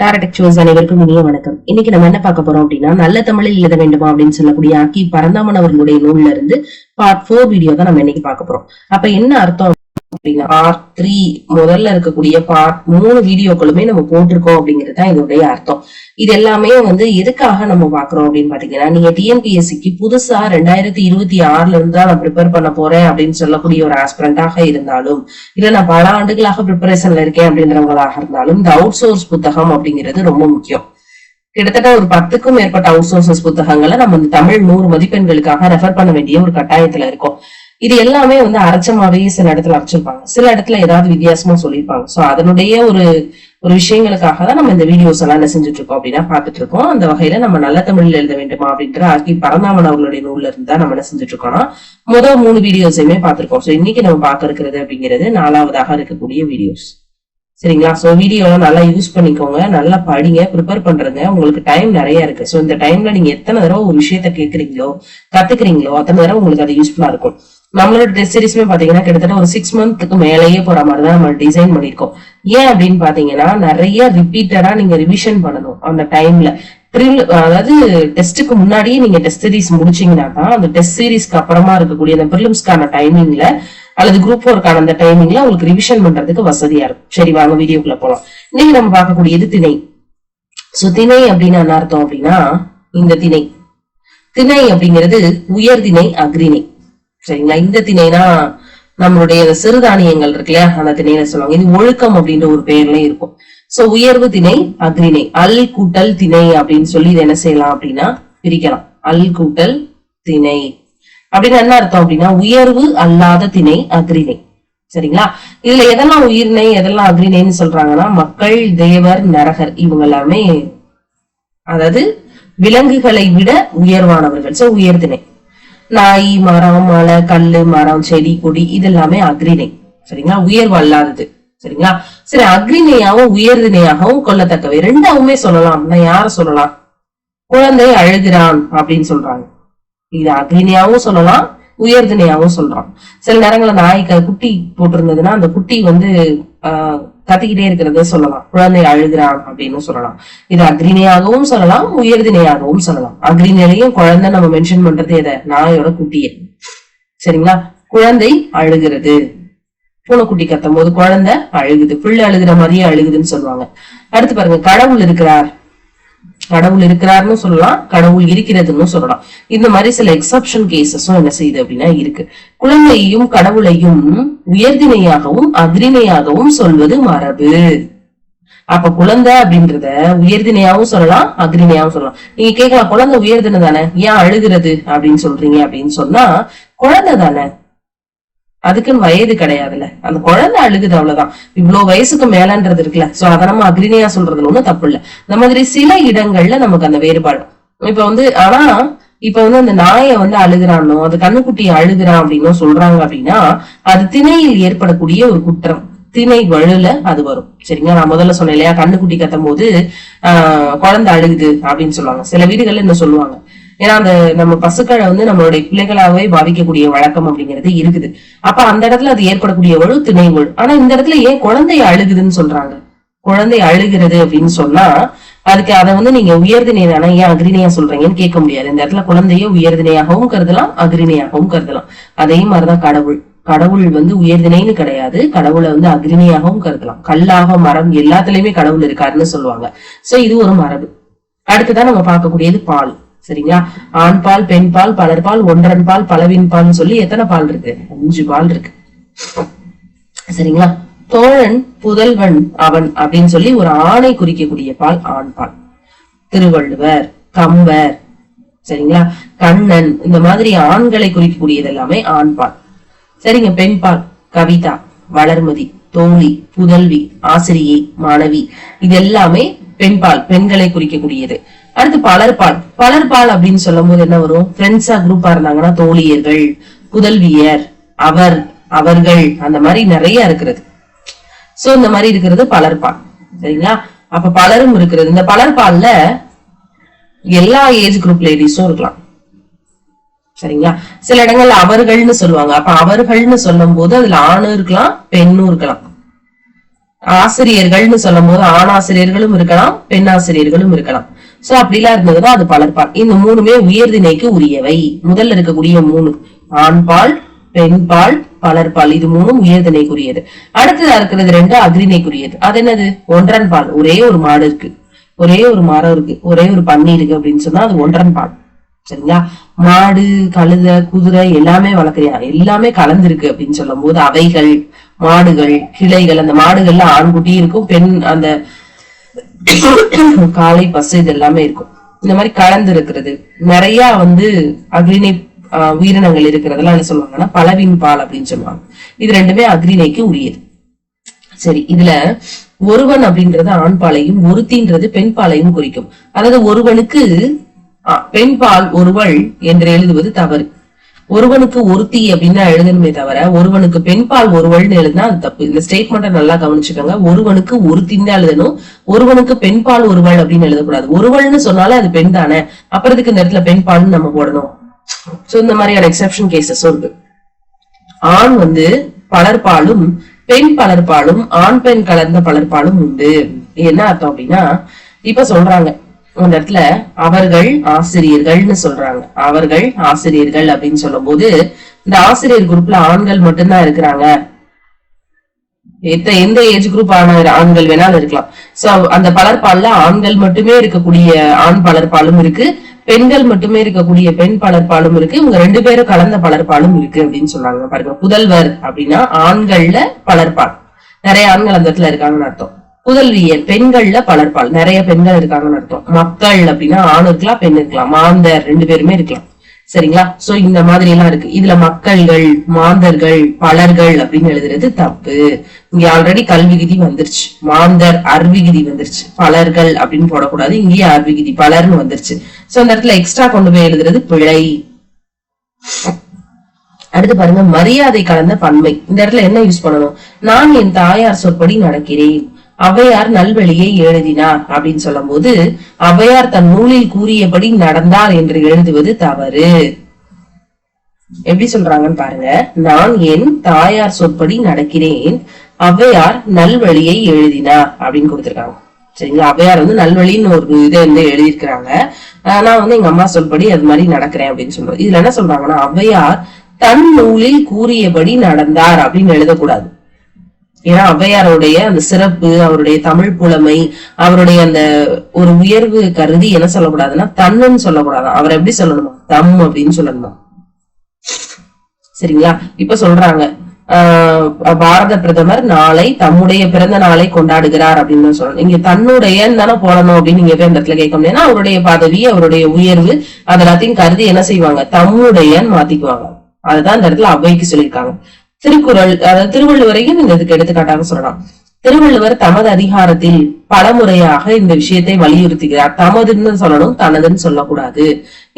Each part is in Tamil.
டாரடெக்சுவல்ஸ் அனைவருக்கும் இனிய வணக்கம். இன்னைக்கு நம்ம என்ன பார்க்க போறோம் அப்படின்னா, நல்ல தமிழில் எழுத வேண்டுமா அப்படின்னு சொல்லக்கூடிய ஆக்கி பரந்தாமன் அவர்களுடைய நூல்ல இருந்து பார்ட் 4 வீடியோ தான் நம்ம இன்னைக்கு பார்க்க போறோம். அப்ப என்ன அர்த்தம் அப்படின்னா, பார்ட் 3 முதல்ல இருக்கக்கூடிய பார்ட் 3 வீடியோக்களுமே நம்ம போட்டிருக்கோம் அப்படிங்கிறது தான் இதோடைய அர்த்தம். இது எல்லாமே எதுக்காக நம்ம பாக்குறோம் அப்படின்னு பாத்தீங்கன்னா, நீங்க டிஎன்பிஎஸ்சிக்கு புதுசா 2026ல இருந்து தான் நான் ப்ரிப்பேர் பண்ண போறேன் அப்படின்னு சொல்லக்கூடிய ஒரு ஆஸ்பிரண்டாக இருந்தாலும், இல்ல நான் பல ஆண்டுகளாக ப்ரிப்பரேஷன்ல இருக்கேன் அப்படின்றவங்களாக இருந்தாலும், இந்த அவுட் சோர்ஸ் புத்தகம் அப்படிங்கிறது ரொம்ப முக்கியம். கிட்டத்தட்ட ஒரு 10க்கும் மேற்பட்ட அவுட் சோர்சஸ் புத்தகங்களை நம்ம இந்த தமிழ் 100 மதிப்பெண்களுக்காக ரெஃபர் பண்ண வேண்டிய ஒரு கட்டாயத்துல இருக்கோம். இது எல்லாமே அரைச்சமாவே சில இடத்துல அரைச்சிருப்பாங்க, சில இடத்துல ஏதாவது வித்தியாசமா சொல்லியிருப்பாங்க. சோ அதனுடைய ஒரு விஷயங்களுக்காக தான் நம்ம இந்த வீடியோஸ் எல்லாம் என்ன செஞ்சுட்டு இருக்கோம் அப்படின்னா பாத்துட்டு இருக்கோம். அந்த வகையில நம்ம நல்ல தமிழில் எழுத வேண்டுமா அப்படின்ற ஆக்கி பரந்தாமன் அவர்களுடைய நூல்ல இருந்து தான் நம்ம என்ன செஞ்சுட்டு இருக்கோம்னா முதல் 3 வீடியோஸையுமே பாத்திருக்கோம். சோ இன்னைக்கு நம்ம பார்க்க இருக்கிறது அப்படிங்கிறது 4வதாக இருக்கக்கூடிய வீடியோஸ். சரிங்களா? சோ வீடியோ நல்லா யூஸ் பண்ணிக்கோங்க, நல்லா படிங்க, ப்ரிப்பேர் பண்றதுங்க. உங்களுக்கு டைம் நிறைய இருக்கு. சோ இந்த டைம்ல நீங்க எத்தனை தடவை ஒரு விஷயத்த கேக்குறீங்களோ கத்துக்கிறீங்களோ அத்தனை தடவை உங்களுக்கு அது யூஸ்ஃபுல்லா இருக்கும். நம்மளோட டெஸ்ட் சீரிஸ்மே பாத்தீங்கன்னா கிட்டத்தட்ட ஒரு 6 மந்த்க்கு மேலேயே போற மாதிரிதான் நம்ம டிசைன் பண்ணிருக்கோம். ஏன் அப்படின்னு பாத்தீங்கன்னா, நிறைய ரிப்பீட்டடா நீங்க ரிவிஷன் பண்ணணும் அந்த டைம்ல. அதாவது டெஸ்ட்டுக்கு முன்னாடியே நீங்க டெஸ்ட் சீரிஸ் முடிச்சீங்கன்னா தான் அந்த டெஸ்ட் சீரிஸ்க்கு அப்புறமா இருக்கக்கூடிய அந்த பிரிலிம்ஸ்க்கான டைமிங்ல அல்லது குரூப் 4க்கான அந்த டைமிங்ல உங்களுக்கு ரிவிஷன் பண்றதுக்கு வசதியா இருக்கும். சரி, வாங்க வீடியோக்குள்ள போலாம். இன்னைக்கு நம்ம பார்க்கக்கூடியது திணை. சோ திணை அப்படின்னு என்ன அர்த்தம் அப்படின்னா, இந்த திணை அப்படிங்கிறது உயர்திணை, அக்ரிணை. சரிங்களா? இந்த திணைனா நம்மளுடைய சிறுதானியங்கள் இருக்கு இல்லையா, அந்த திணையில சொல்லுவாங்க. இது ஒழுக்கம் அப்படின்ற ஒரு பெயர்ல இருக்கும். சோ உயர்வு திணை, அக்ரிணை. அல் கூட்டல் திணை அப்படின்னு சொல்லி இதை என்ன செய்யலாம் அப்படின்னா பிரிக்கலாம். அல் கூட்டல் திணை அப்படின்னு என்ன அர்த்தம் அப்படின்னா, உயர்வு அல்லாத திணை, அக்ரிணை. சரிங்களா? இதுல எதெல்லாம் உயிர்ணை எதெல்லாம் அக்ரிணைன்னு சொல்றாங்கன்னா, மக்கள், தேவர், நரகர் இவங்க எல்லாமே அதாவது விலங்குகளை விட உயர்வானவர்கள். சோ உயர்திணை. நாய், மரம், மலை, கல்லு, மரம், செடி, கொடி இது எல்லாமே அக்ரிணை. சரிங்களா? உயர்வு அல்லாதது. சரிங்களா? சரி, அக்ரிணையாவும் உயர்திணையாகவும் கொள்ளத்தக்கவை ரெண்டாவுமே சொல்லலாம். யார சொல்லலாம்? குழந்தை அழுகிறான் அப்படின்னு சொல்றாங்க. இது அக்ரிணையாவும் சொல்லலாம், உயர்திணையாவும் சொல்றான். சில நேரங்கள்ல நாய்க்கு குட்டி போட்டிருந்ததுன்னா அந்த குட்டி கத்திக்கிட்டே இருக்கிறத சொல்லலாம், குழந்தை அழுகிறான் அப்படின்னு சொல்லலாம். இது அக்ரிணையாகவும் சொல்லலாம், உயர்திணையாகவும் சொல்லலாம். அக்ரிணையிலையும் குழந்தை நம்ம மென்ஷன் பண்றது எதை? நாயோட குட்டிய. சரிங்களா? குழந்தை அழுகிறது, பூனைக்குட்டி கத்தும் போது குழந்தை அழுகுது, பிள்ளை அழுகிற மாதிரியே அழுகுதுன்னு சொல்லுவாங்க. அடுத்து பாருங்க, கடவுள் இருக்கிறார். கடவுள் இருக்கிறார்னு சொல்லலாம், கடவுள் இருக்கிறதுன்னு சொல்லலாம். இந்த மாதிரி சில எக்ஸப்ஷன் கேசஸும் என்ன செய்யுது அப்படின்னா இருக்கு. குழந்தையையும் கடவுளையும் உயர்திணையாகவும் அக்ரிணையாகவும் சொல்வது மரபு. அப்ப குழந்தை அப்படின்றத உயர்திணையாவும் சொல்லலாம், அக்ரிணையாவும் சொல்லலாம். நீங்க கேட்கலாம், குழந்தை உயர்திணை தானே, ஏன் அழுகிறது அப்படின்னு சொல்றீங்க அப்படின்னு சொன்னா, குழந்தை தானே, அதுக்குன்னு வயது கிடையாதுல்ல, அந்த குழந்தை அழுகுது அவ்வளவுதான். இவ்வளவு வயசுக்கு மேலன்றது இருக்குல்ல, சோ அதை நம்ம அக்ரிணையா சொல்றதுல ஒண்ணும் தப்பு இல்ல. இந்த மாதிரி சில இடங்கள்ல நமக்கு அந்த வேறுபாடு. ஆனா இப்ப அந்த நாயை அழுகிறானோ, அது கண்ணுக்குட்டியை அழுகிறான் அப்படின்னு சொல்றாங்க அப்படின்னா, அது திணையில் ஏற்படக்கூடிய ஒரு குற்றம், திணை வழுல அது வரும். சரிங்களா? நான் முதல்ல சொன்னேன் இல்லையா, கண்ணுக்குட்டி கத்தும் போது குழந்தை அழுகுது அப்படின்னு சொல்லுவாங்க. சில வீடுகள்ல என்ன சொல்லுவாங்க, ஏன்னா அந்த நம்ம பசுக்களை நம்மளுடைய பிள்ளைகளாவே பாதிக்கக்கூடிய வழக்கம் அப்படிங்கிறது இருக்குது. அப்ப அந்த இடத்துல அது ஏற்படக்கூடிய வலு திணை வலு. ஆனா இந்த இடத்துல ஏன் குழந்தை அழுகுதுன்னு சொல்றாங்க? குழந்தை அழுகிறது அப்படின்னு சொன்னா அதுக்கு அதை நீங்க உயர்திணை தானே, ஏன் அக்ரிணையா சொல்றீங்கன்னு கேட்க முடியாது. இந்த இடத்துல குழந்தைய உயர்திணையாகவும் கருதலாம், அக்ரிணையாகவும் கருதலாம். அதே மாதிரிதான் கடவுள். கடவுள் உயர்திணைன்னு கிடையாது, கடவுளை அக்ரிணையாகவும் கருதலாம். கல்லாக, மரம் எல்லாத்துலயுமே கடவுள் இருக்காருன்னு சொல்லுவாங்க. சோ இது ஒரு மரபு. அடுத்துதான் நம்ம பார்க்கக்கூடியது பால். சரிங்களா? ஆண் பால், பெண் பால், பலர் பால், ஒன்றன் பால், பலவின் பால் சொல்லி எத்தனை பால் இருக்கு? 5 பால் இருக்கு. சரிங்களா? தோழன், புதல்வன், அவன் அப்படின்னு சொல்லி ஒரு ஆணை குறிக்கக்கூடிய பால் ஆண் பால். திருவள்ளுவர், கம்பர், சரிங்களா, கண்ணன், இந்த மாதிரி ஆண்களை குறிக்கக்கூடியது எல்லாமே ஆண் பால். சரிங்க. பெண் பால் கவிதா, வளர்மதி, தோழி, புதல்வி, ஆசிரியை, மாணவி இது எல்லாமே பெண் பால், பெண்களை குறிக்கக்கூடியது. அடுத்து பலர்பால். பலர்பால் அப்படின்னு சொல்லும் போது என்ன வரும்? ஃப்ரெண்ட்ஸா குரூப்பா இருந்தாங்கன்னா தோழியர்கள், புதல்வியர், அவர், அவர்கள், அந்த மாதிரி நிறைய இருக்கிறது. சோ இந்த மாதிரி இருக்கிறது பலர்பால். சரிங்களா? அப்ப பலரும் இருக்கிறது. இந்த பலர்பால்ல எல்லா ஏஜ் குரூப் லேடிஸும் இருக்கலாம். சரிங்களா? சில இடங்கள்ல அவர்கள்னு சொல்லுவாங்க. அப்ப அவர்கள்னு சொல்லும் போது அதுல ஆணும் இருக்கலாம், பெண்ணும் இருக்கலாம். ஆசிரியர்கள்னு சொல்லும் போது ஆண் ஆசிரியர்களும் இருக்கலாம், பெண் ஆசிரியர்களும் இருக்கலாம். சோ அப்படிலாம் இருந்ததுன்னா அது பலர்பால். இந்த மூணுமே உயர்திணைக்கு உரியவை. முதல்ல இருக்கக்கூடிய மூணு ஆண்பால், பெண்பால், பலர்பால், இது மூணும் உயர்திணைக்குரியது. அடுத்ததா இருக்கிறது ரெண்டு அக்ரிணைக்குரியது. அது என்னது? ஒன்றன் பால். ஒரே ஒரு மாடு இருக்கு, ஒரே ஒரு மரம் இருக்கு, ஒரே ஒரு பன்னி இருக்கு அப்படின்னு சொன்னா அது ஒன்றன் பால். சரிங்களா? மாடு, கழுத, குதிரை எல்லாமே வளர்க்குறியா, எல்லாமே கலந்துருக்கு அப்படின்னு சொல்லும் போது அவைகள், மாடுகள், கிளைகள், அந்த மாடுகள்ல ஆண்குட்டி இருக்கும், பெண் அந்த காளை, பசு இது எல்லாமே இருக்கும். இந்த மாதிரி கலந்து இருக்கிறது நிறைய அக்ரிணை உயிரினங்கள் இருக்கிறதெல்லாம் என்ன சொல்லுவாங்கன்னா பலவின் பால் அப்படின்னு சொல்லுவாங்க. இது ரெண்டுமே அக்ரிணைக்கு உரியது. சரி, இதுல ஒருவன் அப்படின்றது ஆண் பாலையும் ஒருத்தின்றது பெண் பாலையும் குறிக்கும். அதாவது ஒருவனுக்கு பெண் பால் ஒருவள் என்று எழுதுவது தவறு. ஒருவனுக்கு ஒருத்தி அப்படின்னா எழுதணுமே தவிர ஒருவனுக்கு பெண் பால் ஒருவள்னு எழுதுனா அது தப்பு. இந்த ஸ்டேட்மெண்ட்டை நல்லா கவனிச்சுக்கோங்க. ஒருவனுக்கு ஒருத்தின்னு எழுதணும், ஒருவனுக்கு பெண் பால் ஒருவள் அப்படின்னு எழுதக்கூடாது. ஒருவள்னு சொன்னாலே அது பெண் தானே, அப்புறத்துக்கு இந்த இடத்துல பெண் பால்னு நம்ம போடணும். சோ இந்த மாதிரியான எக்ஸெப்ஷன் கேசஸ் இருக்கு. ஆண் பலர்பாலும் பெண் பலர்பாலும் ஆண் பெண் கலந்த பலர்பாலும் உண்டு. என்ன அர்த்தம் அப்படின்னா, இப்ப சொல்றாங்க அந்த இடத்துல அவர்கள் ஆசிரியர்கள்னு சொல்றாங்க. அவர்கள் ஆசிரியர்கள் அப்படின்னு சொல்லும் போது இந்த ஆசிரியர் குரூப்ல ஆண்கள் மட்டும்தான் இருக்கிறாங்க. எந்த ஏஜ் குரூப் ஆண்கள் வேணாலும் இருக்கலாம். சோ அந்த பலர்பால்ல ஆண்கள் மட்டுமே இருக்கக்கூடிய ஆண் பலர்பாலும் இருக்கு, பெண்கள் மட்டுமே இருக்கக்கூடிய பெண் பலர்பாலும் இருக்கு, இவங்க ரெண்டு பேரும் கலந்த பலர்பாலும் இருக்கு அப்படின்னு சொல்றாங்க. பாருங்க, புதல்வர் அப்படின்னா ஆண்கள்ல பலர்பால், நிறைய ஆண்கள் அந்த இடத்துல இருக்காங்கன்னு அர்த்தம். புதல்வியர் பெண்கள்ல பலர்பால், நிறைய பெண்கள் இருக்காங்கன்னு அர்த்தம். மக்கள் அப்படின்னா ஆண் இருக்கலாம், பெண் இருக்கலாம், மாந்தர் ரெண்டு பேருமே இருக்கலாம். சரிங்களா? சோ இந்த மாதிரி எல்லாம் இருக்கு. இதுல மக்கள்கள், மாந்தர்கள், பலர்கள் அப்படின்னு எழுதுறது தப்பு. இங்க ஆல்ரெடி கல்விகுதி வந்துருச்சு, மாந்தர் அர்விகுதி வந்துருச்சு, பலர்கள் அப்படின்னு போடக்கூடாது, இங்கேயே அர்விகுதி பலர்னு வந்துருச்சு. சோ அந்த இடத்துல எக்ஸ்ட்ரா கொண்டு போய் எழுதுறது பிழை. அடுத்து பாருங்க, மரியாதை கலந்த பன்மை. இந்த இடத்துல என்ன யூஸ் பண்ணணும்? நான் என் தாயார் சொற்படி நடக்கிறேன், ஔவையார் நல்வழியை எழுதினார் அப்படின்னு சொல்லும் போது ஔவையார் தன் நூலில் கூறியபடி நடந்தார் என்று எழுதுவது தவறு. எப்படி சொல்றாங்கன்னு பாருங்க. நான் என் தாயார் சொற்படி நடக்கிறேன், ஔவையார் நல்வழியை எழுதினார் அப்படின்னு கொடுத்திருக்காங்க. சரிங்களா? ஔவையார் நல்வழின்னு ஒரு இதை எழுதியிருக்கிறாங்க. நான் எங்க அம்மா சொல்படி அது மாதிரி நடக்கிறேன் அப்படின்னு சொல்றேன். இதுல என்ன சொல்றாங்கன்னா, ஔவையார் தன் நூலில் கூறியபடி நடந்தார் அப்படின்னு எழுதக்கூடாது. ஏன்னா ஔவையாருடைய அந்த சிறப்பு, அவருடைய தமிழ் புலமை, அவருடைய அந்த ஒரு உயர்வு கருதி என்ன சொல்லக்கூடாதுன்னா தன்னுன்னு சொல்லக்கூடாது. அவர் எப்படி சொல்லணுமா? தம் அப்படின்னு சொல்லணுமா? சரிங்களா? இப்ப சொல்றாங்க, பாரத பிரதமர் நாளை தம்முடைய பிறந்த நாளை கொண்டாடுகிறார் அப்படின்னு சொல்லணும். இங்க தன்னுடையன்னு தானே போடணும் அப்படின்னு நீங்க போய் அந்த இடத்துல கேட்க முடியாது. அவருடைய பதவி, அவருடைய உயர்வு அதெல்லாத்தையும் கருதி என்ன செய்வாங்க? தம்முடையன்னு மாத்திக்குவாங்க. அதுதான் இந்த இடத்துல ஔவைக்கு சொல்லியிருக்காங்க. திருக்குறள், அதாவது திருவள்ளுவரையும் இந்த இதுக்கு எடுத்துக்காட்டாக சொல்லலாம். திருவள்ளுவர் தமது அதிகாரத்தில் பலமுறையாக இந்த விஷயத்தை வலியுறுத்துகிறார். தமதுன்னு சொல்லணும், தனதுன்னு சொல்லக்கூடாது.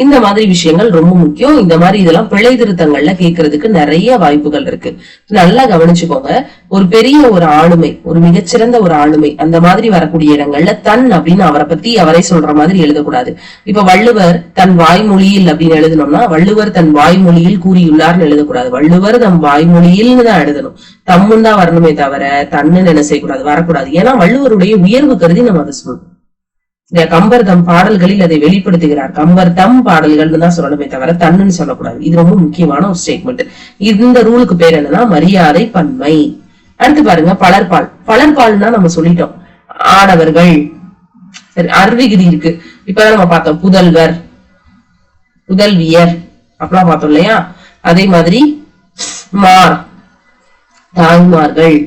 இந்த மாதிரி விஷயங்கள் ரொம்ப முக்கியம். இந்த மாதிரி இதெல்லாம் பிழை திருத்தங்கள்ல கேட்கறதுக்கு நிறைய வாய்ப்புகள் இருக்கு. நல்லா கவனிச்சுக்கோங்க. ஒரு பெரிய ஒரு ஆளுமை, ஒரு மிகச்சிறந்த ஒரு ஆளுமை, அந்த மாதிரி வரக்கூடிய இடங்கள்ல தன் அப்படின்னு அவரை பத்தி அவரை சொல்ற மாதிரி எழுதக்கூடாது. இப்ப வள்ளுவர் தன் வாய்மொழியில் அப்படின்னு எழுதணும்னா வள்ளுவர் தன் வாய்மொழியில் கூறியுள்ளார்னு எழுதக்கூடாது. வள்ளுவர் தம் வாய்மொழியில்னு தான் எழுதணும். தம்முன்னு தான் வரணுமே தவிர தன்னு என்ன செய்யக்கூடாது, வரக்கூடாது. ஏன்னா வள்ளுவருடைய உயர்வு கருதி நம்ம அதை சொல்லணும். கம்பர் தம் பாடல்களில் அதை வெளிப்படுத்துகிறார். கம்பர் தம் பாடல்கள்னு தான் சொல்லணுமே தவிர தன்னுன்னு சொல்லக்கூடாது. இது ரொம்ப முக்கியமான ஒரு ஸ்டேட்மெண்ட். இந்த ரூலுக்கு பேர் என்னன்னா மரியாதை பன்மை. அடுத்து பாருங்க, பலர்பால். பலர்பால்னா நம்ம சொல்லிட்டோம், ஆடவர்கள். அர்விகுதி இருக்கு. இப்பதான் நம்ம பார்த்தோம், புதல்வர், புதல்வியர் அப்படிலாம் பார்த்தோம் இல்லையா? அதே மாதிரி மார், தாய்மார்கள்,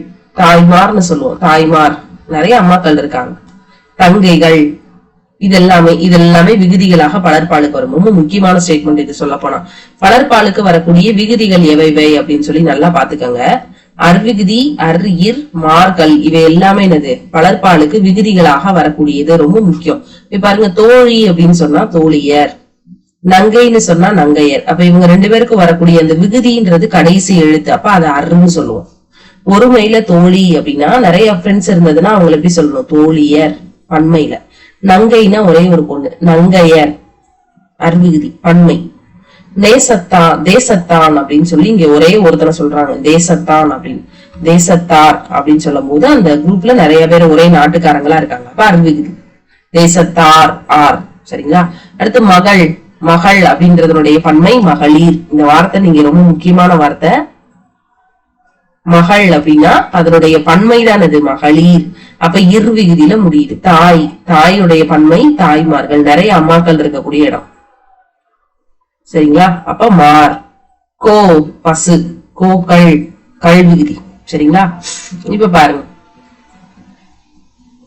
தாய்மார்னு சொல்லுவோம். தாய்மார், நிறைய அம்மாக்கள் இருக்காங்க. தங்கைகள், இதெல்லாமே விகுதிகளாக பலர்பாலுக்கு வரும். ரொம்ப முக்கியமான ஸ்டேட்மெண்ட் இது. சொல்ல போனா பலர்பாலுக்கு வரக்கூடிய விகுதிகள் எவை அப்படின்னு சொல்லி நல்லா பாத்துக்கோங்க. அர்விகுதி, இர், மார்கள் இவை எல்லாமே என்னது? பலர்பாலுக்கு விகுதிகளாக வரக்கூடியது. ரொம்ப முக்கியம். இப்ப பாருங்க, தோழி அப்படின்னு சொன்னா தோழியர், நங்கைன்னு சொன்னா நங்கையர். அப்ப இவங்க ரெண்டு பேருக்கு வரக்கூடிய அந்த விகுதின்றது கடைசி எழுத்து. அப்ப அதை அருன்னு சொல்லுவோம். ஒருமையில தோழி அப்படின்னா நிறைய ஃப்ரெண்ட்ஸ் இருந்ததுன்னா அவங்க எப்படி சொல்லணும்? தோழியர் பன்மையில. நங்கைனா ஒரே ஒரு பொண்ணு, நங்கையர் அர்விகுதி பன்மை. நேசத்தான், தேசத்தான் அப்படின்னு சொல்லி இங்க ஒரே ஒருத்தனை சொல்றாங்க, தேசத்தான் அப்படின்னு. தேசத்தார் அப்படின்னு சொல்லும் போது அந்த குரூப்ல நிறைய பேர் ஒரே நாட்டுக்காரங்களா இருக்காங்க. அப்ப அருள் விகுதி தேசத்தார் ஆர். சரிங்களா? அடுத்து மகள். மகள் அப்படின்றதனுடைய பன்மை மகளிர். இந்த வார்த்தை நீங்க ரொம்ப முக்கியமான வார்த்தை. மகள் அப்படின்னா அதனுடைய பன்மைதான் அது மகளிர். அப்ப இர் விகுதியில முடியுது. தாய். தாயுடைய பன்மை தாய்மார்கள். நிறைய அம்மாக்கள் இருக்கக்கூடிய இடம். சரிங்களா? அப்ப மார். கோ பசு. கோக்கள் கள் விகுதி. சரிங்களா? இப்ப பாருங்க,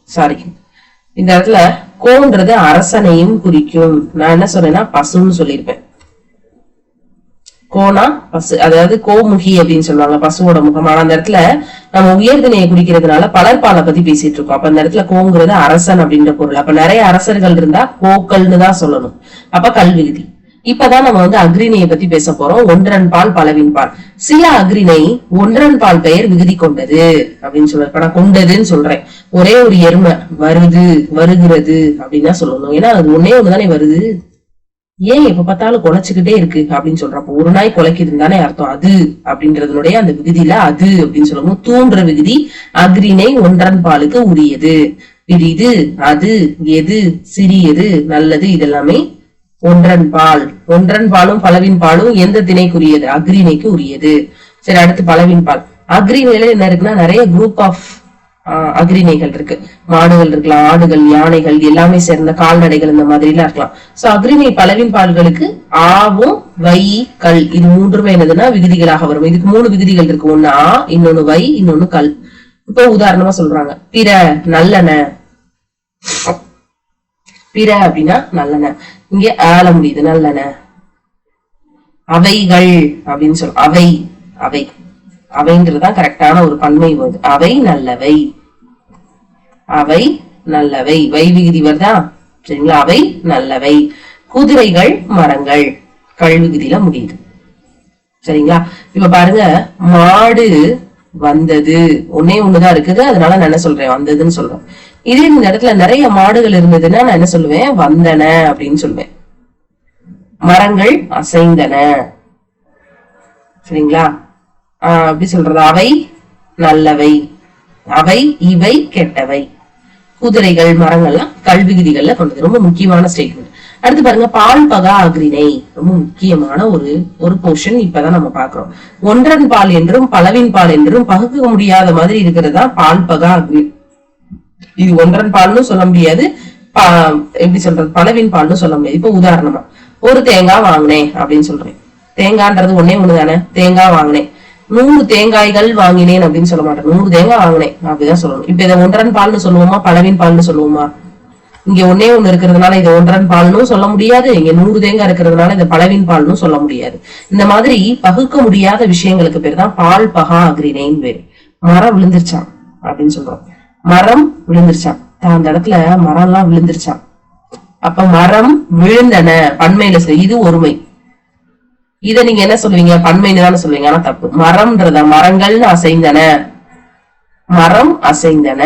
சாரி, இந்த இடத்துல கோன்றது அரசனையும் குறிக்கும். நான் என்ன சொல்றேன்னா பசுன்னு சொல்லியிருப்பேன். கோனா பசு, அதாவது கோமுகி அப்படின்னு சொல்லுவாங்க, பசுவோட முகம். ஆனா அந்த இடத்துல நம்ம உயர்திணையை குறிக்கிறதுனால பலர்பாலை பத்தி பேசிட்டு இருக்கோம். அப்ப அந்த இடத்துல கோங்கிறது அரசன் அப்படின்ற பொருள். அப்ப நிறைய அரசர்கள் இருந்தா கோக்கள்னு தான் சொல்லணும். அப்ப கல்விகுதி. இப்பதான் நம்ம அக்ரிணையை பத்தி பேச போறோம். ஒன்றன் பால் பலவின் பால். சில அக்ரிணை ஒன்றன் பால் பெயர் விகுதி கொண்டது அப்படின்னு சொல்றேன். இப்ப நான் கொண்டதுன்னு சொல்றேன். ஒரே ஒரு எருமை வருது வருகிறது அப்படின்னு தான் சொல்லணும். ஏன்னா அது ஒன்னே ஒண்ணுதானே வருது. ஏன் எப்ப பார்த்தாலும் குலைச்சுக்கிட்டே இருக்கு அப்படின்னு சொல்றப்போ ஒரு நாய் குலைக்குதுன்னு தானே அர்த்தம். அது அப்படின்றதுடைய அந்த விகுதியில அது அப்படின்னு சொல்லணும். தூன்ற விகுதி அக்ரிணை ஒன்றன் பாலுக்கு உரியது. பிரிது, அது, எது, சிறியது, நல்லது, இதெல்லாமே ஒன்றன் பால். ஒன்றன் பாலும் பலவின் பாலும் எந்த திணைக்குரியது? அக்ரிணைக்கு உரியது. சரி, அடுத்து பலவின் பால். அக்ரிணையில என்ன இருக்குன்னா நிறைய குரூப் ஆஃப் அக்ரிணைகள் இருக்கு. மாடுகள் இருக்கலாம், ஆடுகள், யானைகள், எல்லாமே சேர்ந்த கால்நடைகள், இந்த மாதிரி எல்லாம் இருக்கலாம். சோ அக்ரிணை பலவின் பால்களுக்கு ஆவும் வை கல் இது மூன்றுமே என்னதுன்னா விகுதிகளாக வரும். இதுக்கு 3 விகுதிகள் இருக்கு. ஒண்ணு ஆ, இன்னொன்னு வை, இன்னொன்னு கல். இப்போ உதாரணமா சொல்றாங்க, பிற நல்லன. பிற அப்படின்னா நல்லன. இங்க ஆள முடியுது, நல்லன. அவைகள் அப்படின்னு சொல்ல, அவை அவை அவைன்றதுதான் கரெக்டான ஒரு பன்மை வருது. அவை நல்லவை. அவை நல்லவை. வை விகுதி வருதா? சரிங்களா? அவை நல்லவை. குதிரைகள் மரங்கள் கள் விகுதியில முடியுது. சரிங்களா? இப்ப பாருங்க, மாடு வந்தது. ஒன்னே ஒண்ணுதான் இருக்குது, அதனால நான் என்ன சொல்றேன்? வந்ததுன்னு சொல்றேன். இதே இந்த இடத்துல நிறைய மாடுகள் இருந்ததுன்னா நான் என்ன சொல்லுவேன்? வந்தன அப்படின்னு சொல்லுவேன். மரங்கள் அசைந்தன. சரிங்களா? அப்படி சொல்றது. அவை நல்லவை. அவை இவை கெட்டவை. குதிரைகள் மரங்கள்லாம் கல்விகுதிகள்ல கொண்டது. ரொம்ப முக்கியமான ஸ்டேட்மெண்ட். அடுத்து பாருங்க, பால் பகா அக்ரிணை. ரொம்ப முக்கியமான ஒரு போர்ஷன் இப்பதான் நம்ம பாக்குறோம். ஒன்றன் பால் என்றும் பலவின் பால் என்றும் பகுக்க முடியாத மாதிரி இருக்கிறதா பால் பகா அக்ரிணை. இது ஒன்றன் பால்னு சொல்ல முடியாது, எப்படி சொல்றது, பலவின் பால்னு சொல்ல முடியாது. இப்ப உதாரணமா ஒரு தேங்காய் வாங்கினேன் அப்படின்னு சொல்றேன். தேங்காய்ன்றது ஒன்னே ஒண்ணுதானே. தேங்காய் வாங்கினேன். 100 தேங்காய்கள் வாங்கினேன் அப்படின்னு சொல்ல மாட்டேன். 100 தேங்காய் வாங்கினேன் அப்படிதான் சொல்லணும். இப்ப இதை ஒன்றன் பால்னு சொல்லுவோமா, பலவின் பால்னு சொல்லுவோமா? இங்க ஒன்னே ஒண்ணு இருக்கிறதுனால இதை ஒன்றன் பால்னு சொல்ல முடியாது. இங்க 100 தேங்காய் இருக்கிறதுனால இந்த பலவின் பால்னு சொல்ல முடியாது. இந்த மாதிரி பகுக்க முடியாத விஷயங்களுக்கு பேர் தான் பால் பகா அக்ரிணைன்னு பேரு. மரம் விழுந்துருச்சான் அப்படின்னு சொல்றோம். மரம் விழுந்துருச்சான். அந்த இடத்துல மரம் எல்லாம் விழுந்துருச்சான். அப்ப மரம் விழுந்தன பன்மையில இது ஒருமை. இத நீங்க என்ன சொல்லுவீங்க? பன்மைன்னு தானே சொல்லுவீங்க. ஆனா தப்பு. மரம்ன்றத மரங்கள்னு அசைந்தன. மரம் அசைந்தன.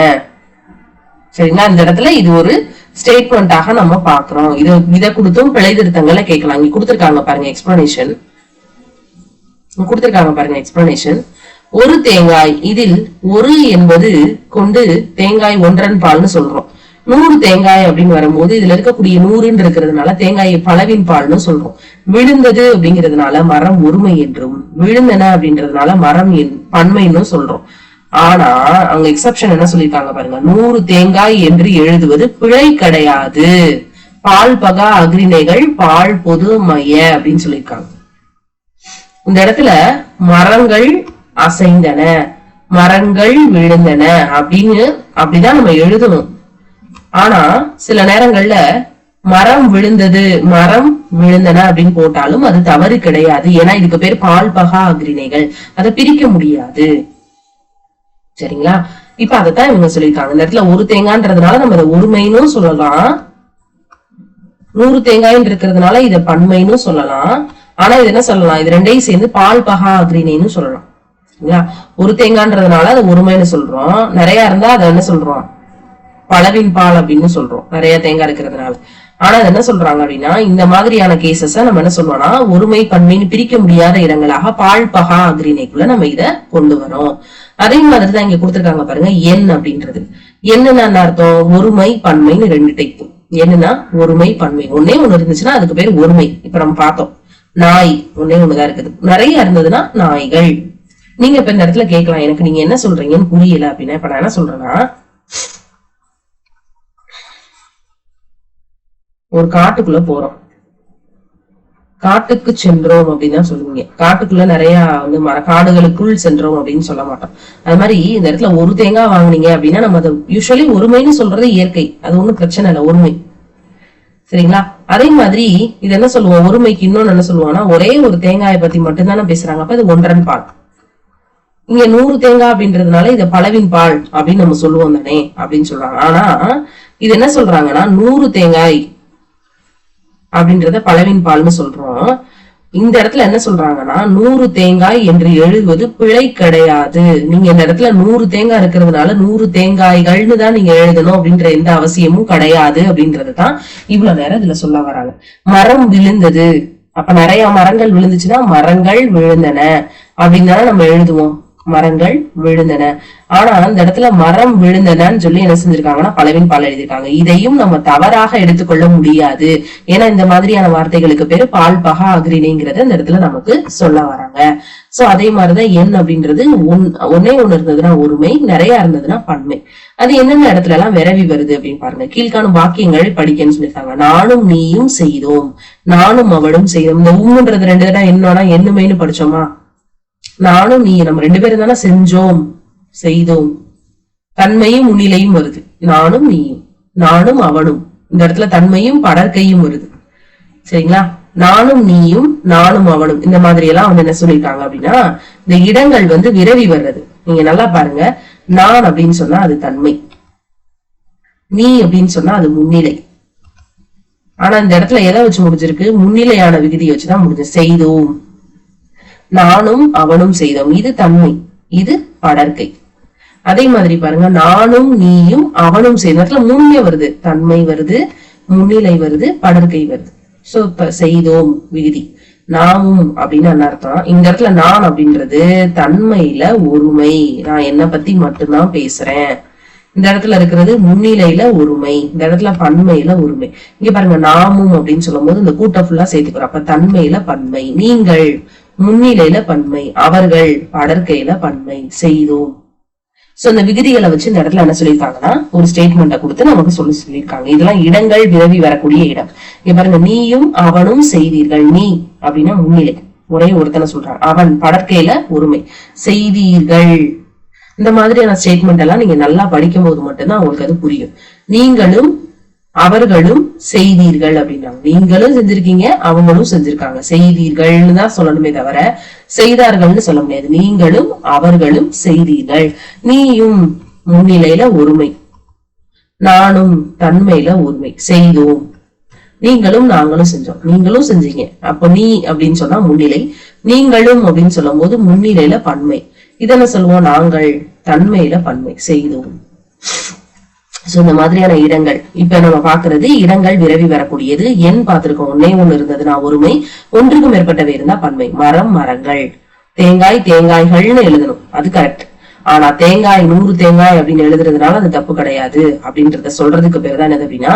சரிங்களா? இந்த இடத்துல இது ஒரு ஸ்டேட்மெண்டாக நம்ம பாக்குறோம். இதை கொடுத்தும் பிழை திருத்தங்களை கேட்கலாம். இங்க கொடுத்திருக்காங்க பாருங்க எக்ஸ்பிளனேஷன். கொடுத்திருக்காங்க பாருங்க எக்ஸ்பிளனேஷன். ஒரு தேங்காய், இதில் ஒரு என்பது கொண்டு தேங்காய் ஒன்றன் பால்னு சொல்றோம். 100 தேங்காய் அப்படின்னு வரும்போது இதுல இருக்கக்கூடிய 100 இருக்கிறதுனால தேங்காயை பலவின் பால்னு சொல்றோம். விழுந்தது அப்படிங்கிறதுனால மரம் ஒருமை என்றும், விழுந்தன அப்படின்றதுனால மரம் பன்மைன்னு சொல்றோம். ஆனா அவங்க எக்ஸப்ஷன் என்ன சொல்லிருக்காங்க பாருங்க, 100 தேங்காய் என்று எழுதுவது பிழை கிடையாது. பால் பகா அக்ரிணைகள் பால் பொது மைய அப்படின்னு சொல்லியிருக்காங்க. இந்த இடத்துல மரங்கள் அசைந்தன, மரங்கள் விழுந்தன அப்படின்னு அப்படிதான் நம்ம எழுதணும். ஆனா சில நேரங்கள்ல மரம் விழுந்தது, மரம் விழுந்தன அப்படின்னு போட்டாலும் அது தவறு கிடையாது. ஏன்னா இதுக்கு பேர் பால் பகா அக்ரிணைகள், அதை பிரிக்க முடியாது. சரிங்களா? இப்ப அதைத்தான் இவங்க சொல்லியிருக்காங்க. இந்த இடத்துல ஒரு தேங்காய்ன்றதுனால நம்ம இதை ஒருமைன்னு சொல்லலாம். 100 தேங்காய் இருக்கிறதுனால இதை பன்மைன்னு சொல்லலாம். ஆனா இது என்ன சொல்லலாம்? இது ரெண்டையும் சேர்ந்து பால் பகா அக்ரிணைன்னு சொல்லலாம். சரிங்களா? ஒரு தேங்காய்ன்றதுனால அது ஒருமைன்னு சொல்றோம். நிறைய இருந்தா அதை என்ன சொல்றோம்? பலவின் பால் அப்படின்னு சொல்றோம், நிறைய தேங்காய் இருக்கிறதுனால. ஆனா அது என்ன சொல்றாங்க அப்படின்னா, இந்த மாதிரியான கேசஸ் நம்ம என்ன சொல்றோம்னா ஒருமை பன்மைன்னு பிரிக்க முடியாத இடங்களாக பால் பகா அக்ரிணைக்குள்ள நம்ம இத கொண்டு வரோம். அதே மாதிரிதான் இங்க கொடுத்திருக்காங்க பாருங்க எண் அப்படின்றது. என்னன்னா அர்த்தம், ஒருமை பன்மைன்னு 2 டைப். என்னன்னா ஒருமை பன்மை. ஒன்னே ஒண்ணு இருந்துச்சுன்னா அதுக்கு பேர் ஒருமை. இப்ப நம்ம பார்த்தோம் நாய் ஒன்னே ஒண்ணுதான் இருக்குது, நிறைய இருந்ததுன்னா நாய்கள். நீங்க இப்ப இந்த இடத்துல கேட்கலாம், எனக்கு நீங்க என்ன சொல்றீங்கன்னு புரியல அப்படின்னா, இப்ப நான் என்ன சொல்றேன்னா, ஒரு காட்டுக்குள்ள போறோம், காட்டுக்கு சென்றோம் அப்படின்னு தான் சொல்லுவீங்க. காட்டுக்குள்ள நிறைய வந்து காடுகளுக்குள் சென்றோம் அப்படின்னு சொல்ல மாட்டோம். அது மாதிரி இந்த இடத்துல ஒரு தேங்காய் வாங்குனீங்க அப்படின்னா நம்ம அதை யூஸ்வலி ஒருமைன்னு சொல்றது இயற்கை, அது ஒண்ணும் பிரச்சனை இல்லை, ஒருமை. சரிங்களா? அதே மாதிரி இது என்ன சொல்லுவோம், ஒருமைக்கு இன்னொன்னு என்ன சொல்லுவோம்னா, ஒரே ஒரு தேங்காயை பத்தி மட்டும்தானே பேசுறாங்க, அப்ப இது ஒன்றன் பால். இங்க 100 தேங்காய் அப்படின்றதுனால இத பலவின் பால் அப்படின்னு நம்ம சொல்லுவோம் தானே அப்படின்னு சொல்றாங்க. ஆனா இது என்ன சொல்றாங்கன்னா 100 தேங்காய் அப்படின்றத பலவின் பால்னு சொல்றோம். இந்த இடத்துல என்ன சொல்றாங்கன்னா 100 தேங்காய் என்று எழுதுவது பிழை கிடையாது. நீங்க இந்த இடத்துல 100 தேங்காய் இருக்கிறதுனால 100 தேங்காய்கள்னு தான் நீங்க எழுதணும் அப்படின்ற எந்த அவசியமும் கிடையாது அப்படின்றதுதான் இவ்வளவு நேரம் இதுல சொல்ல வராங்க. மரம் விழுந்தது, அப்ப நிறைய மரங்கள் விழுந்துச்சுன்னா மரங்கள் விழுந்தன அப்படின்னு தானே நம்ம எழுதுவோம், மரங்கள் விழுந்தன. ஆனா அந்த இடத்துல மரம் விழுந்தனன்னு சொல்லி என்ன செஞ்சிருக்காங்கன்னா பலவின் பால் எழுதியிருக்காங்க. இதையும் நம்ம தவறாக எடுத்துக்கொள்ள முடியாது. ஏன்னா இந்த மாதிரியான வார்த்தைகளுக்கு பேரு பால் பகா அக்ரிணைங்கிறத இந்த இடத்துல நமக்கு சொல்ல வராங்க. சோ அதே மாதிரிதான் எண் அப்படின்றது ஒன்னே ஒண்ணு இருந்ததுன்னா ஒருமை, நிறைய இருந்ததுன்னா பன்மை. அது என்னென்ன இடத்துல எல்லாம் விரவி வருது அப்படின்னு பாருங்க. கீழ்காணும் வாக்கியங்கள் படிக்கன்னு சொல்லியிருக்காங்க. நானும் நீயும் செய்தோம், நானும் அவளும் செய்தோம். இந்த உம்ன்றது 2 தடவை என்னன்னா என்னுமைன்னு படிச்சோமா, நானும் நீ நம்ம 2 பேரும் தானே செஞ்சோம் செய்தோம், தன்மையும் முன்னிலையும் வருது. நானும் நீயும், நானும் அவனும், இந்த இடத்துல தன்மையும் படற்கையும் வருது. சரிங்களா? நானும் நீயும், நானும் அவனும், இந்த மாதிரி எல்லாம் வந்து என்ன சொல்லிருக்காங்க அப்படின்னா இந்த இடங்கள் வந்து விரவி வர்றது. நீங்க நல்லா பாருங்க, நான் அப்படின்னு சொன்னா அது தன்மை, நீ அப்படின்னு சொன்னா அது முன்னிலை. ஆனா இந்த இடத்துல எதை வச்சு முடிஞ்சிருக்கு, முன்னிலையான விகுதியை வச்சுதான் முடிஞ்சு. செய்தோம், நானும் அவனும் செய்தோம், இது தன்மை, இது படற்கை. அதே மாதிரி பாருங்க, நானும் நீயும் அவனும் செய்தோம், முன்னே வருது, தன்மை வருது, முன்னிலை வருது, படற்கை வருது. சோ செய்தோம் விகுதி. நாமும் அப்படின்னு என்ன அர்த்தம், இந்த இடத்துல நான் அப்படின்றது தன்மையில ஒருமை, நான் என்ன பத்தி மட்டும்தான் பேசுறேன். இந்த இடத்துல இருக்கிறது முன்னிலையில ஒருமை, இந்த இடத்துல பன்மையில ஒருமை. இங்க பாருங்க, நாமும் அப்படின்னு சொல்லும் போது இந்த கூட்டம் ஃபுல்லா சேர்த்துக்கிறோம். அப்ப தன்மையில பன்மை, நீங்கள் முன்னிலையில பன்மை, அவர்கள் படற்கையில பன்மை, செய்தோம். சோ இந்த விகுதிகளை வச்சு இந்த இடத்துல என்ன சொல்லியிருக்காங்கன்னா ஒரு ஸ்டேட்மெண்ட்டை கொடுத்து நமக்கு சொல்லியிருக்காங்க. இதெல்லாம் இடங்கள் விரவி வரக்கூடிய இடம். இங்க பாருங்க, நீயும் அவனும் செய்தீர்கள். நீ அப்படின்னா முன்னிலை, ஒரே ஒருத்தனை சொல்றாங்க. அவன் படற்கையில ஒருமை, செய்தீர்கள். இந்த மாதிரியான ஸ்டேட்மெண்ட் எல்லாம் நீங்க நல்லா படிக்கும் போது மட்டும்தான் உங்களுக்கு அது புரியும். நீங்களும் அவர்களும் செய்தீர்கள் அப்படின்னாங்க. நீங்களும் செஞ்சிருக்கீங்க, அவங்களும் செஞ்சிருக்காங்க. செய்தீர்கள்னு தான் சொல்லணுமே தவிர செய்தார்கள்னு சொல்ல முடியாது. நீங்களும் அவர்களும் செய்தீர்கள். நீயும் முன்னிலையில ஒருமை, நானும் தன்மையில ஒருமை, செய்தோம். நீங்களும் நாங்களும் செஞ்சோம், நீங்களும் செஞ்சீங்க. அப்ப நீ அப்படின்னு சொன்னா முன்னிலை, நீங்களும் அப்படின்னு சொல்லும் போது முன்னிலையில பன்மை. இதென்ன சொல்லுவோம், நாங்கள் தன்மையில பன்மை, செய்தோம். சோ இந்த மாதிரியான இடங்கள் இப்ப நம்ம பாக்குறது இடங்கள் விரவி வரக்கூடியது. எண் பார்த்திருக்கோம், ஒன்னே ஒண்ணு இருந்ததுன்னா ஒருமை, ஒன்றுக்கும் மேற்பட்டவை இருந்தா பன்மை. மரம் மரங்கள், தேங்காய் தேங்காய்கள்னு எழுதணும், அது கரெக்ட். ஆனா தேங்காய் 100 தேங்காய் அப்படின்னு எழுதுறதுனால அது தப்பு கிடையாது அப்படின்றத சொல்றதுக்கு பேருதான் என்னது அப்படின்னா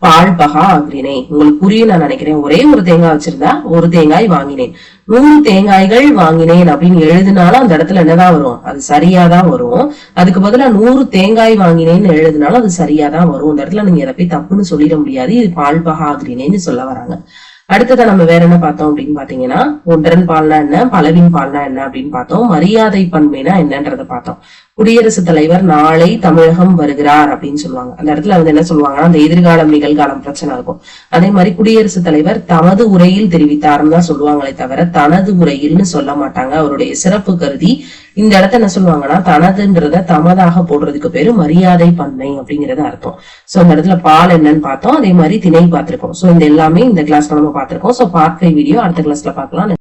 பால் பகா அக்ரிணை. உங்களுக்கு புரியும் நான் நினைக்கிறேன். ஒரே ஒரு தேங்காய் வச்சிருந்தா ஒரு தேங்காய் வாங்கினேன், 100 தேங்காய்கள் வாங்கினேன் அப்படின்னு எழுதினாலும் அந்த இடத்துல என்னதான் வரும், அது சரியாதான் வரும். அதுக்கு பதிலா 100 தேங்காய் வாங்கினேன்னு எழுதினாலும் அது சரியாதான் வரும். இந்த இடத்துல நீங்க எதை போய் தப்புன்னு சொல்லிட முடியாது. இது பால் பகா அக்ரிணைன்னு சொல்ல வராங்க. அடுத்ததான் நம்ம வேற என்ன பார்த்தோம் அப்படின்னு பாத்தீங்கன்னா ஒன்றன் பால்னா என்ன, பலவின் பால்னா என்ன அப்படின்னு பார்த்தோம். மரியாதை பன்மைனா என்னன்றத பார்த்தோம். குடியரசுத் தலைவர் நாளை தமிழகம் வருகிறார் அப்படின்னு சொல்லுவாங்க. அந்த இடத்துல வந்து என்ன சொல்லுவாங்கன்னா அந்த எதிர்காலம் நிகழ்காலம் பிரச்சனை இருக்கும். அதே மாதிரி குடியரசுத் தலைவர் தமது உரையில் தெரிவித்தாருன்னு தான் சொல்லுவாங்களே தவிர தனது உரையில்னு சொல்ல மாட்டாங்க. அவருடைய சிறப்பு கருதி இந்த இடத்த என்ன சொல்லுவாங்கன்னா தனதுன்றத தமதாக போடுறதுக்கு பேரு மரியாதை பன்மை அப்படிங்கறது அர்த்தம். சோ அந்த இடத்துல பால் என்னன்னு பார்த்தோம். அதே மாதிரி திணை பார்த்திருக்கோம். சோ இந்த எல்லாமே இந்த கிளாஸ்ல நம்ம பார்த்திருக்கோம். சோ பார்ட் 5 வீடியோ அடுத்த கிளாஸ்ல பார்க்கலாம்.